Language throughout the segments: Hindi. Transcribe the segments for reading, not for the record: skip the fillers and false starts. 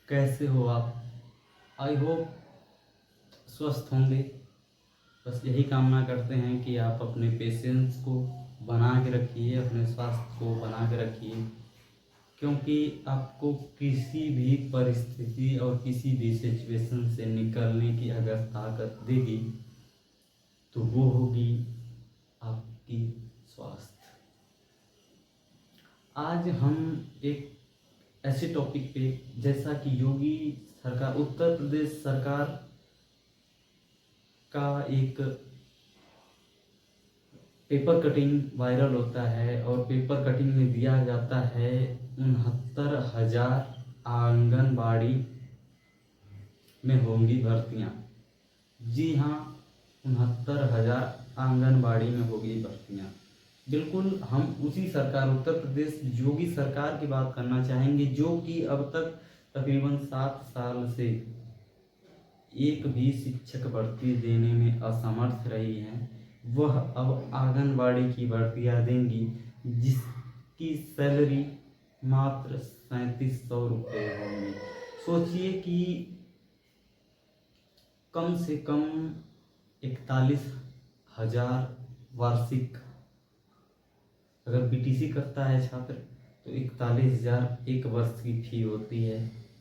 कैसे हो आप? आई होप स्वस्थ होंगे। बस यही कामना करते हैं कि आप अपने पेशेंस को बना के रखिए, अपने स्वास्थ्य को बना के रखिए, क्योंकि आपको किसी भी परिस्थिति और किसी भी सिचुएशन से निकलने की अगर ताकत देगी तो वो होगी आपकी स्वास्थ्य। आज हम एक ऐसे टॉपिक पे, जैसा कि योगी सरकार, उत्तर प्रदेश सरकार का एक पेपर कटिंग वायरल होता है और पेपर कटिंग में दिया जाता है 69,000 आंगनबाड़ी में होंगी भर्तियां। जी हाँ, 69,000 आंगनबाड़ी में होगी भर्तियां। बिल्कुल हम उसी सरकार, उत्तर प्रदेश योगी सरकार की बात करना चाहेंगे, जो कि अब तक तकरीबन 7 साल से एक भी शिक्षक भर्ती देने में असमर्थ रही हैं। वह अब आंगनबाड़ी की भर्तियां देंगी, जिसकी सैलरी मात्र 3700 रुपये होगी। सोचिए कि कम से कम 41,000 वार्षिक, अगर बीटीसी करता है छात्र तो 41,000 एक वर्ष की फी होती है।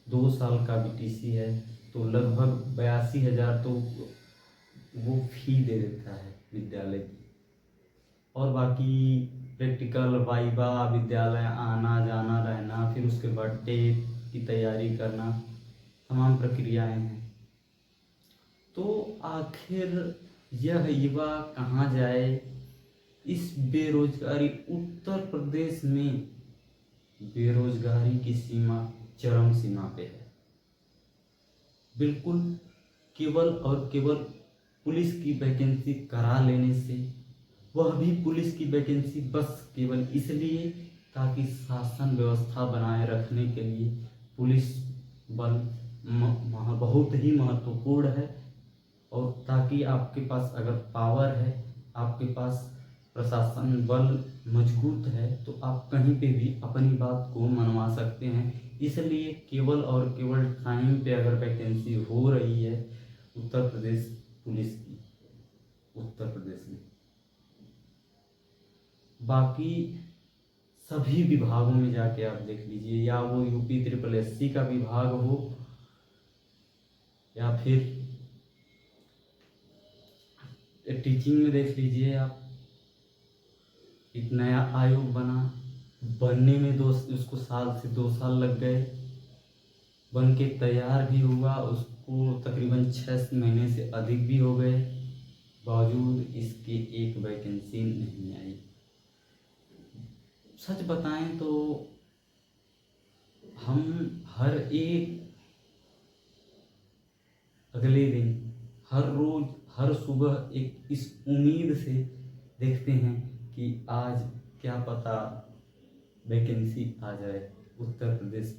2 साल का बीटीसी है तो लगभग 82,000 तो वो फी दे देता है विद्यालय की। और बाकी प्रैक्टिकल, वाइवा, विद्यालय आना जाना रहना, फिर उसके बाद टेट की तैयारी करना, तमाम प्रक्रियाएं हैं। तो आखिर यह युवा कहाँ जाए? इस बेरोजगारी, उत्तर प्रदेश में बेरोजगारी की सीमा चरम सीमा पे है। बिल्कुल केवल और केवल पुलिस की वैकेंसी करा लेने से, वह भी पुलिस की वैकेंसी बस केवल इसलिए ताकि शासन व्यवस्था बनाए रखने के लिए पुलिस बल बहुत ही महत्वपूर्ण है। और ताकि आपके पास अगर पावर है, आपके पास प्रशासन बल मजबूत है, तो आप कहीं पे भी अपनी बात को मनवा सकते हैं। इसलिए केवल और केवल टाइम पे अगर वैकेंसी हो रही है उत्तर प्रदेश पुलिस की, उत्तर प्रदेश में, बाकी सभी विभागों में जाके आप देख लीजिए, या वो यूपी SSS का विभाग हो या फिर टीचिंग में देख लीजिए आप, एक नया आयोग बनने में उसको 2 साल लग गए, बन के तैयार भी हुआ, उसको तकरीबन 6 महीने से अधिक भी हो गए, बावजूद इसके एक वैकेंसी नहीं आई। सच बताएं तो हम हर एक अगले दिन, हर रोज, हर सुबह एक इस उम्मीद से देखते हैं कि आज क्या पता वैकेंसी आ जाए उत्तर प्रदेश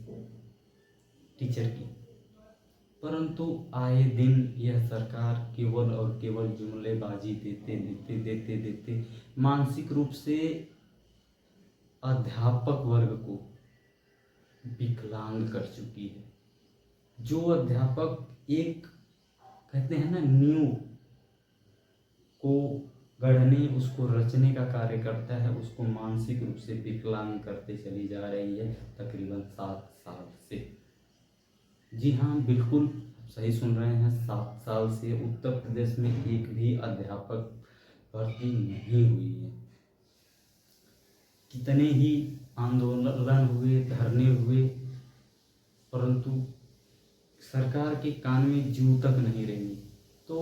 टीचर की। परंतु आए दिन यह सरकार केवल और केवल जुमलेबाजी देते मानसिक रूप से अध्यापक वर्ग को विकलांग कर चुकी है। जो अध्यापक एक, कहते हैं ना, नींव को गढ़ने, उसको रचने का कार्य करता है, उसको मानसिक रूप से विकलांग करते चली जा रही है तकरीबन 7 साल से। जी हाँ, बिल्कुल सही सुन रहे हैं, 7 साल से उत्तर प्रदेश में एक भी अध्यापक भर्ती नहीं हुई है। कितने ही आंदोलन हुए, धरने हुए, परंतु सरकार के कान में जूं तक नहीं रही। तो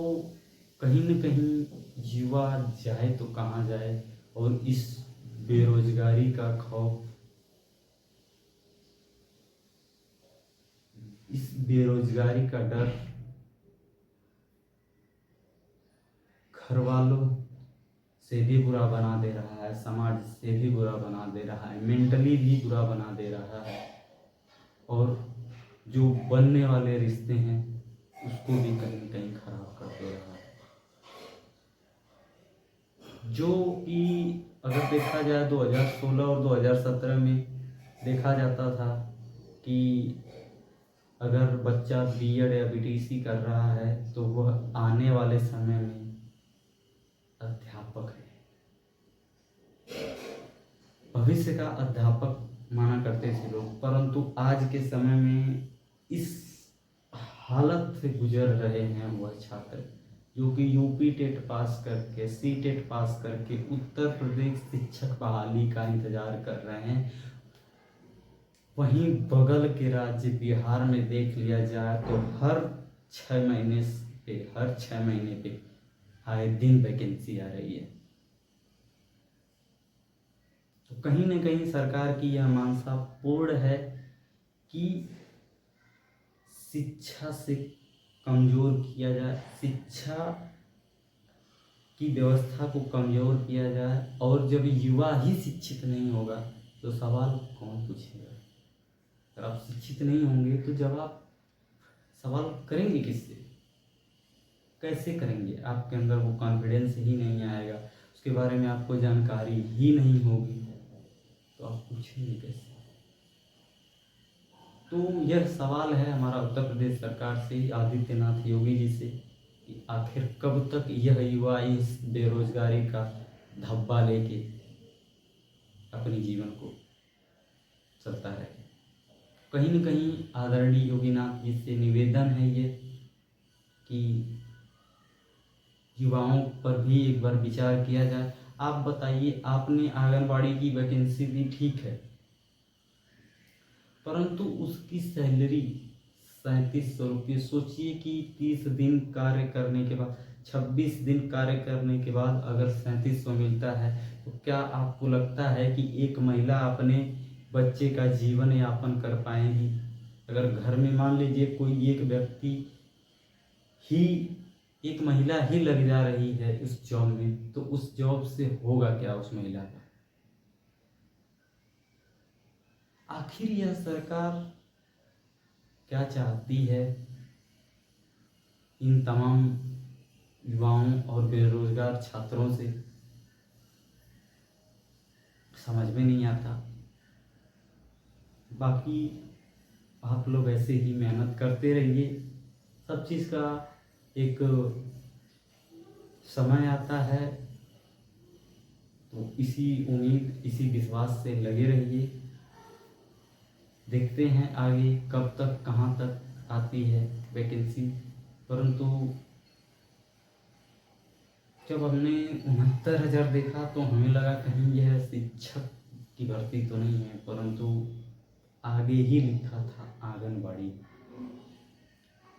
कहीं न कहीं युवा जाए तो कहाँ जाए, और इस बेरोजगारी का खौफ, इस बेरोजगारी का डर घर वालों से भी बुरा बना दे रहा है, समाज से भी बुरा बना दे रहा है, मेंटली भी बुरा बना दे रहा है, और जो बनने वाले रिश्ते हैं उसको भी कहीं न कहीं खराब कर दे रहा है। जो कि अगर देखा जाए 2016 और 2017 में देखा जाता था कि अगर बच्चा बीएड या बीटीसी कर रहा है तो वह आने वाले समय में अध्यापक है, भविष्य का अध्यापक माना करते थे लोग। परंतु आज के समय में इस हालत से गुजर रहे हैं वह छात्र जो कि यूपी टेट पास करके, सी टेट पास करके उत्तर प्रदेश शिक्षक बहाली का इंतजार कर रहे हैं। वहीं बगल के राज्य बिहार में देख लिया जाए तो हर 6 महीने पे आए दिन वैकेंसी आ रही है। तो कहीं न कहीं सरकार की यह मानसा पूर्ण है कि शिक्षा से कमज़ोर किया जाए, शिक्षा की व्यवस्था को कमज़ोर किया जाए। और जब युवा ही शिक्षित नहीं होगा तो सवाल कौन पूछेगा? अगर आप शिक्षित नहीं होंगे तो जवाब सवाल करेंगे किससे, कैसे करेंगे? आपके अंदर वो कॉन्फिडेंस ही नहीं आएगा, उसके बारे में आपको जानकारी ही नहीं होगी तो आप पूछेंगे कैसे? तो यह सवाल है हमारा उत्तर प्रदेश सरकार से, आदित्यनाथ योगी जी से, कि आखिर कब तक यह युवा इस बेरोजगारी का धब्बा लेके अपने जीवन को चलता रहे। कहीं न कहीं आदरणीय योगीनाथ जी से निवेदन है ये कि युवाओं पर भी एक बार विचार किया जाए। आप बताइए, आपने आंगनबाड़ी की वैकेंसी दी, ठीक है, परंतु उसकी सैलरी 3700 रुपये। सोचिए कि 30 दिन कार्य करने के बाद, 26 दिन कार्य करने के बाद अगर 3700 मिलता है तो क्या आपको लगता है कि एक महिला अपने बच्चे का जीवन यापन कर पाएगी? अगर घर में मान लीजिए कोई एक व्यक्ति ही, एक महिला ही लग जा रही है उस जॉब में, तो उस जॉब से होगा क्या उस महिला का? आखिर यह सरकार क्या चाहती है इन तमाम युवाओं और बेरोजगार छात्रों से, समझ में नहीं आता। बाकी आप लोग ऐसे ही मेहनत करते रहिए, सब चीज़ का एक समय आता है, तो इसी उम्मीद, इसी विश्वास से लगे रहिए। देखते हैं आगे कब तक, कहाँ तक आती है वैकेंसी। परंतु जब हमने 69,000 देखा तो हमें लगा कहीं यह शिक्षक की भर्ती तो नहीं है, परंतु आगे ही लिखा था आंगनबाड़ी।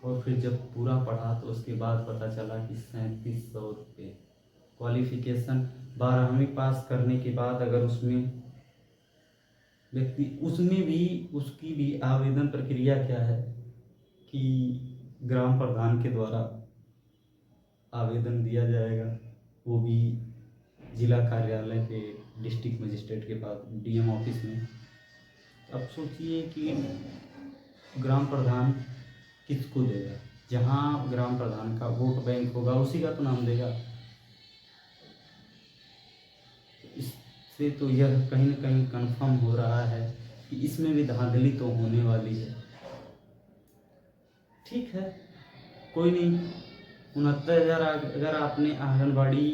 और फिर जब पूरा पढ़ा तो उसके बाद पता चला कि 3700 रुपये। क्वालिफिकेशन 12वीं पास करने के बाद अगर उसमें व्यक्ति, उसमें भी उसकी भी आवेदन प्रक्रिया क्या है कि ग्राम प्रधान के द्वारा आवेदन दिया जाएगा, वो भी जिला कार्यालय पे, डिस्ट्रिक्ट मजिस्ट्रेट के पास, डीएम ऑफिस में। अब सोचिए कि ग्राम प्रधान किसको देगा? जहाँ ग्राम प्रधान का वोट बैंक होगा उसी का तो नाम देगा। इससे तो यह कहीं न कहीं कंफर्म हो रहा है कि इसमें भी धांधली तो होने वाली है। ठीक है, कोई नहीं, 69,000 अगर आपने आंगनबाड़ी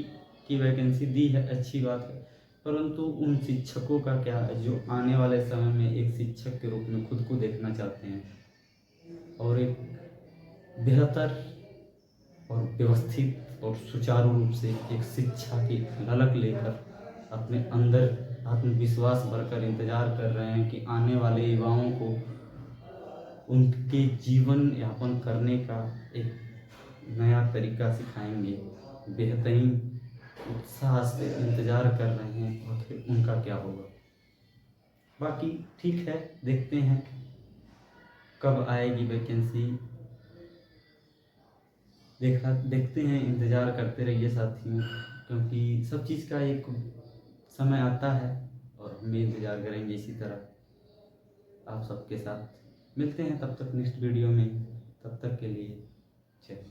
की वैकेंसी दी है, अच्छी बात है, परंतु उन शिक्षकों का क्या है जो आने वाले समय में एक शिक्षक के रूप में खुद को देखना चाहते हैं और एक बेहतर और व्यवस्थित और सुचारू रूप से एक शिक्षा की ललक लेकर अपने अंदर आत्मविश्वास भरकर इंतजार कर रहे हैं कि आने वाले युवाओं को उनके जीवन यापन करने का एक नया तरीका सिखाएंगे। बेहतरीन उत्साह से इंतजार कर रहे हैं और फिर उनका क्या होगा। बाकी ठीक है, देखते हैं कब आएगी वैकेंसी, देखते हैं, इंतज़ार करते रहिए साथियों, क्योंकि सब चीज़ का एक समय आता है और हम भी इंतज़ार करेंगे इसी तरह आप सबके साथ। मिलते हैं तब तक नेक्स्ट वीडियो में, तब तक के लिए जय।